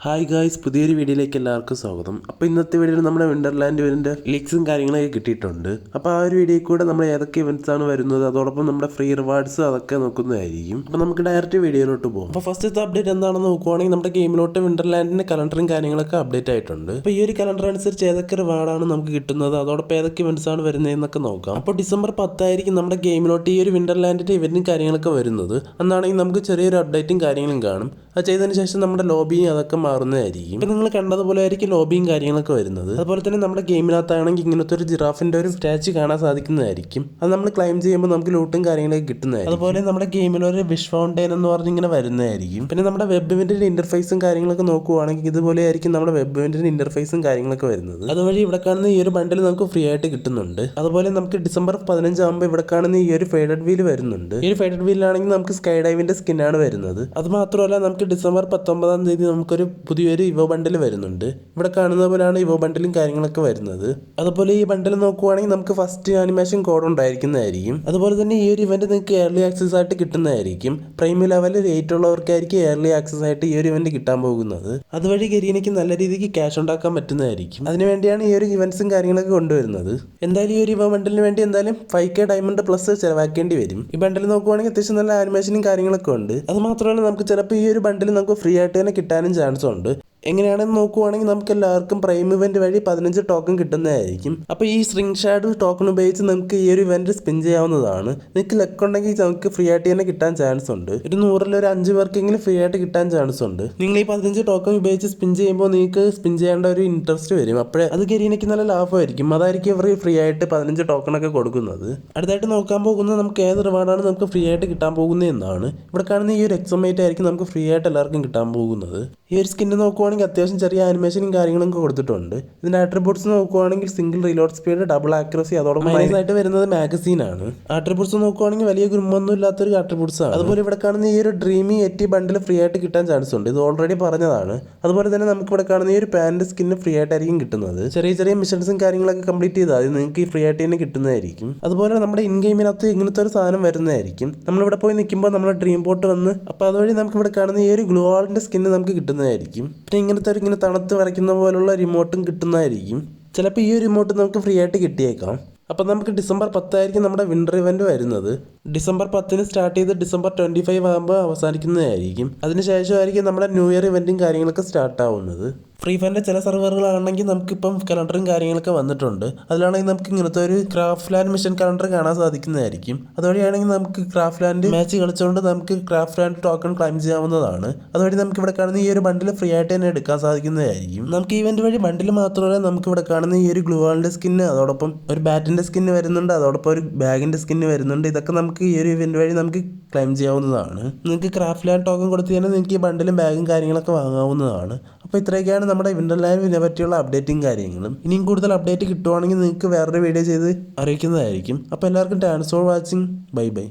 Hi guys, പുതിയൊരു വീഡിയോയിലേക്ക് എല്ലാവർക്കും സ്വാഗതം. അപ്പോൾ ഇന്നത്തെ വീഡിയോയിൽ നമ്മുടെ വിൻഡർലാൻഡ് ഇവൻ്റെ ലീക്സും കാര്യങ്ങളൊക്കെ കിട്ടിയിട്ടുണ്ട്. അപ്പോൾ ആ ഒരു വീഡിയോയിൽ കൂടെ നമ്മൾ ഏതൊക്കെ ഇവൻറ്റ്സ് ആണ് വരുന്നത്, അതോടൊപ്പം നമ്മുടെ ഫ്രീ റിവാർഡ്സ് അതൊക്കെ നോക്കുന്നതായിരിക്കും. അപ്പോൾ നമുക്ക് ഡയറക്റ്റ് വീഡിയോയിലോട്ട് പോകാം. അപ്പോൾ ഫസ്റ്റത്തെ അപ്ഡേറ്റ് എന്താണെന്ന് നോക്കുവാണെങ്കിൽ നമ്മുടെ ഗെയിമിലോട്ട് വിൻഡർലാൻഡിൻ്റെ കലണ്ടറും കാര്യങ്ങളൊക്കെ അപ്ഡേറ്റ് ആയിട്ടുണ്ട്. അപ്പോൾ ഈ ഒരു കലണ്ടർ അനുസരിച്ച് ഏതൊക്കെ റിവാർഡാണ് നമുക്ക് കിട്ടുന്നത്, അതോടൊപ്പം ഏതൊക്കെ ഇവൻറ്റ്സ് ആണ് വരുന്നതെന്നൊക്കെ നോക്കാം. അപ്പോൾ ഡിസംബർ 10 നമ്മുടെ ഗെയിമിലോട്ട് ഈ ഒരു വിൻഡർലാൻഡിൻ്റെ ഇവൻറ്റും കാര്യങ്ങളൊക്കെ വരുന്നത്. എന്നാണെങ്കിൽ നമുക്ക് ചെറിയൊരു അപ്ഡേറ്റും കാര്യങ്ങളും കാണും. അത് ചെയ്തതിന് ശേഷം നമ്മുടെ ലോബിയും അതൊക്കെ മാറുന്നതായിരിക്കും. ഇപ്പം നിങ്ങൾ കണ്ടതുപോലെ ആയിരിക്കും ലോബിയും കാര്യങ്ങളൊക്കെ വരുന്നത്. അതുപോലെ തന്നെ നമ്മുടെ ഗെയിമിനകത്താണെങ്കിൽ ഇങ്ങനത്തെ ഒരു ജിറാഫിന്റെ ഒരു സ്റ്റാച്ചു കാണാൻ സാധിക്കുന്നതായിരിക്കും. അത് നമ്മൾ ക്ലൈം ചെയ്യുമ്പോൾ നമുക്ക് ലൂട്ടും കാര്യങ്ങളൊക്കെ കിട്ടുന്നതായിരിക്കും. അതുപോലെ നമ്മുടെ ഗെയിമിൽ ഒരു വിഷ് ഫൗണ്ടൈൻ എന്ന് പറഞ്ഞ് ഇങ്ങനെ വരുന്നതായിരിക്കും. പിന്നെ നമ്മുടെ വെബ് ഇവന്റിന്റെ ഇന്റർഫേസും കാര്യങ്ങളൊക്കെ നോക്കുവാണെങ്കിൽ ഇതുപോലെ ആയിരിക്കും നമ്മുടെ വെബ് ഇവന്റിന്റെ ഇന്റർഫേസും കാര്യങ്ങളൊക്കെ വരുന്നത്. അതുവഴി ഇവിടെ കാണുന്ന ഈ ഒരു ബണ്ടിൽ നമുക്ക് ഫ്രീ ആയിട്ട് കിട്ടുന്നുണ്ട്. അതുപോലെ നമുക്ക് ഡിസംബർ 15 ആകുമ്പോൾ ഇവിടെ കാണുന്ന ഈ ഒരു ഫേഡഡ് വീൽ വരുന്നുണ്ട്. ഈ ഒരു ഫേഡഡ് വീലാണെങ്കിൽ നമുക്ക് സ്കൈ ഡൈവിന്റെ സ്കിന്നാണ് വരുന്നത്. അത് മാത്രമല്ല നമുക്ക് ഡിസംബർ 19 നമുക്കൊരു പുതിയൊരു ഇവോ ബണ്ടിൽ വരുന്നുണ്ട്. ഇവിടെ കാണുന്ന പോലെയാണ് ഇവോ ബണ്ടിലും കാര്യങ്ങളൊക്കെ വരുന്നത്. അതുപോലെ ഈ ബണ്ടിൽ നോക്കുവാണെങ്കിൽ നമുക്ക് ഫസ്റ്റ് ആനിമേഷൻ കോഡ് ഉണ്ടായിരിക്കുന്നതായിരിക്കും. അതുപോലെ തന്നെ ഈ ഒരു ഇവന്റ് നിങ്ങൾക്ക് എയർലി ആക്സസ് ആയിട്ട് കിട്ടുന്നതായിരിക്കും. പ്രൈം ലെവൽ റേറ്റ് ഉള്ളവർക്കായിരിക്കും എയർലി ആക്സസ് ആയിട്ട് ഈ ഒരു ഇവന്റ് കിട്ടാൻ പോകുന്നത്. അതുവഴി ഗരീനയ്ക്ക് നല്ല രീതിക്ക് ക്യാഷ് ഉണ്ടാക്കാൻ പറ്റുന്നതായിരിക്കും. അതിനുവേണ്ടിയാണ് ഈ ഒരു ഇവന്റ്സും കാര്യങ്ങളൊക്കെ കൊണ്ടുവരുന്നത്. എന്തായാലും ഈ ഒരു ഇവോ ബണ്ടിലിന് വേണ്ടി എന്തായാലും 5K ഡയമണ്ട് പ്ലസ് ചിലവാക്കേണ്ടി വരും. ഈ ബണ്ടിൽ നോക്കുവാണെങ്കിൽ അത്യാവശ്യം നല്ല ആനിമേഷനും കാര്യങ്ങളൊക്കെ ഉണ്ട്. അത് മാത്രമല്ല നമുക്ക് ചിലപ്പോൾ ഈ ഒരു ബണ്ടിൽ നമുക്ക് ഫ്രീ ആയിട്ട് തന്നെ കിട്ടാനും ചാൻസ് ഉണ്ട്. എങ്ങനെയാണെന്ന് നോക്കുവാണെങ്കിൽ നമുക്ക് എല്ലാവർക്കും പ്രൈം ഇവന്റ് വഴി 15 ടോക്കൺ കിട്ടുന്നതായിരിക്കും. അപ്പോൾ ഈ സ്ട്രിംഗ് ഷാഡോ ടോക്കൺ ഉപയോഗിച്ച് നമുക്ക് ഈ ഒരു ഇവന്റ് സ്പിൻ ചെയ്യാവുന്നതാണ്. നിങ്ങൾക്ക് ലക്ക് ഉണ്ടെങ്കിൽ നമുക്ക് ഫ്രീ ആയിട്ട് തന്നെ കിട്ടാൻ ചാൻസ് ഉണ്ട്. ഒരു 100ൽ ഒരു 5 പേർക്കെങ്കിലും ഫ്രീ ആയിട്ട് കിട്ടാൻ ചാൻസ് ഉണ്ട്. നിങ്ങൾ ഈ 15 ടോക്കൺ ഉപയോഗിച്ച് സ്പിൻ ചെയ്യുമ്പോൾ നിങ്ങൾക്ക് സ്പിൻ ചെയ്യേണ്ട ഒരു ഇൻട്രസ്റ്റ് വരും. അപ്പോഴേ അത് ഗരീനയ്ക്ക് നല്ല ലാഭമായിരിക്കും. അതായിരിക്കും ഇവർ ഫ്രീ ആയിട്ട് 15 ടോക്കൺ ഒക്കെ കൊടുക്കുന്നത്. അടുത്തായിട്ട് നോക്കാൻ പോകുന്നത് നമുക്ക് ഏത് റിവാർഡാണ് നമുക്ക് ഫ്രീ ആയിട്ട് കിട്ടാൻ പോകുന്നത് എന്നാണ്. ഇവിടെ കാണുന്ന ഈ ഒരു എക്സോമേറ്റ് ആയിരിക്കും നമുക്ക് ഫ്രീ ആയിട്ട് എല്ലാവർക്കും കിട്ടാൻ പോകുന്നത്. ഈ ഒരു സ്കിന്ന് നോക്കുവാണെങ്കിൽ അത്യാവശ്യം ചെറിയ ആനിമേഷനും കാര്യങ്ങളും കൊടുത്തിട്ടുണ്ട്. ഇതിന്റെ ആട്രിബ്യൂട്ട്സ് നോക്കുവാണെങ്കിൽ single reload speed, double accuracy, അതോടൊപ്പം മൈനസ് ആയിട്ട് വരുന്നത് മാഗസീൻ ആണ്. ആട്രിബ്യൂട്ട്സ് നോക്കുവാണെങ്കിൽ വലിയ ഗുണമൊന്നും ഇല്ലാത്തൊരു ആട്രിബ്യൂട്ട്സ് ആണ്. അതുപോലെ ഇവിടെ കാണുന്ന ഈ ഒരു ഡ്രീമി എറ്റി ബണ്ടിൽ ഫ്രീ ആയിട്ട് കിട്ടാൻ ചാൻസ് ഉണ്ട്. ഇത് ഓൾറെഡി പറഞ്ഞതാണ്. അതുപോലെ തന്നെ നമുക്ക് ഇവിടെ കാണുന്ന ഈ ഒരു പാന്റ് സ്കിന്ന് ഫ്രീ ആയിട്ടായിരിക്കും കിട്ടുന്നത്. ചെറിയ ചെറിയ മിഷൻസും കാര്യങ്ങളൊക്കെ കംപ്ലീറ്റ് ചെയ്താൽ അത് നിങ്ങൾക്ക് ഈ ഫ്രീ ആയിട്ട് തന്നെ കിട്ടുന്നതായിരിക്കും. അതുപോലെ നമ്മുടെ ഇൻ ഗെയിമിനകത്ത് ഇങ്ങനത്തെ ഒരു സാധനം വരുന്നതായിരിക്കും. നമ്മളിവിടെ പോയി നിൽക്കുമ്പോൾ നമ്മുടെ ഡ്രീം ബോട്ട് വന്ന് അപ്പോൾ അതുവഴി നമുക്ക് ഇവിടെ കാണുന്ന ഈ ഒരു ഗ്ലൂ വാളിന്റെ സ്കിന്ന് നമുക്ക് കിട്ടുന്നതായിരിക്കും. പിന്നെ ഇങ്ങനെ തണുത്ത് വരയ്ക്കുന്ന പോലുള്ള റിമോട്ടും കിട്ടുന്നതായിരിക്കും. ചിലപ്പോൾ ഈ ഒരു റിമോട്ട് നമുക്ക് ഫ്രീ ആയിട്ട് കിട്ടിയേക്കാം. അപ്പം നമുക്ക് ഡിസംബർ 10 നമ്മുടെ വിൻ്റർ ഇവന്റ് വരുന്നത്. ഡിസംബർ 10 സ്റ്റാർട്ട് ചെയ്ത് ഡിസംബർ 25 ആകുമ്പോൾ അവസാനിക്കുന്നതായിരിക്കും. അതിനുശേഷമായിരിക്കും നമ്മുടെ ന്യൂ ഇയർ ഇവന്റും കാര്യങ്ങളൊക്കെ സ്റ്റാർട്ട് ആവുന്നത്. ഫ്രീ ഫയറിന്റെ ചില സെർവറുകളാണെങ്കിൽ നമുക്കിപ്പം കലണ്ടറും കാര്യങ്ങളൊക്കെ വന്നിട്ടുണ്ട്. അതിലാണെങ്കിൽ നമുക്ക് ഇങ്ങനത്തെ ഒരു ക്രാഫ്റ്റ് ലാൻഡ് മിഷൻ കലണ്ടർ കാണാൻ സാധിക്കുന്നതായിരിക്കും. അതുവഴിയാണെങ്കിൽ നമുക്ക് ക്രാഫ്റ്റ് ലാൻഡ് മാച്ച് കളിച്ചുകൊണ്ട് നമുക്ക് ക്രാഫ്റ്റ് ലാൻഡ് ടോക്കൺ ക്ലൈം ചെയ്യാവുന്നതാണ്. അതുവഴി നമുക്ക് ഇവിടെ കാണുന്ന ഈ ഒരു ബണ്ടിൽ ഫ്രീ ആയിട്ട് തന്നെ എടുക്കാൻ സാധിക്കുന്നതായിരിക്കും. നമുക്ക് ഇവന്റ് വഴി ബണ്ടിൽ മാത്രമല്ല നമുക്ക് ഇവിടെ കാണുന്ന ഈ ഒരു ഗ്ലൂ വാളിന്റെ സ്കിന്ന്, അതോടൊപ്പം ഒരു ബാറ്റിന്റെ സ്കിന്ന് വരുന്നുണ്ട്, അതോടൊപ്പം ഒരു ബാഗിന്റെ സ്കിന്ന് വരുന്നുണ്ട്. ഇതൊക്കെ നമുക്ക് ഈ ഒരു ഇവന്റ് വഴി നമുക്ക് ക്ലൈം ചെയ്യാവുന്നതാണ്. നിങ്ങൾക്ക് ക്രാഫ്റ്റ് ലാൻഡ് ടോക്കൺ കൊടുത്ത് തന്നെ നിങ്ങൾക്ക് ഈ ബണ്ടിലും ബാഗും കാര്യങ്ങളൊക്കെ വാങ്ങാവുന്നതാണ്. അപ്പോൾ ഇത്രയൊക്കെയാണ് നമ്മുടെ വിൻഡർലാൻഡിനെ പറ്റിയുള്ള അപ്ഡേറ്റും കാര്യങ്ങളും. ഇനിയും കൂടുതൽ അപ്ഡേറ്റ് കിട്ടുവാണെങ്കിൽ നിങ്ങൾക്ക് വേറൊരു വീഡിയോ ചെയ്ത് അറിയിക്കുന്നതായിരിക്കും. അപ്പോൾ എല്ലാവർക്കും thanks for watching. Bye bye.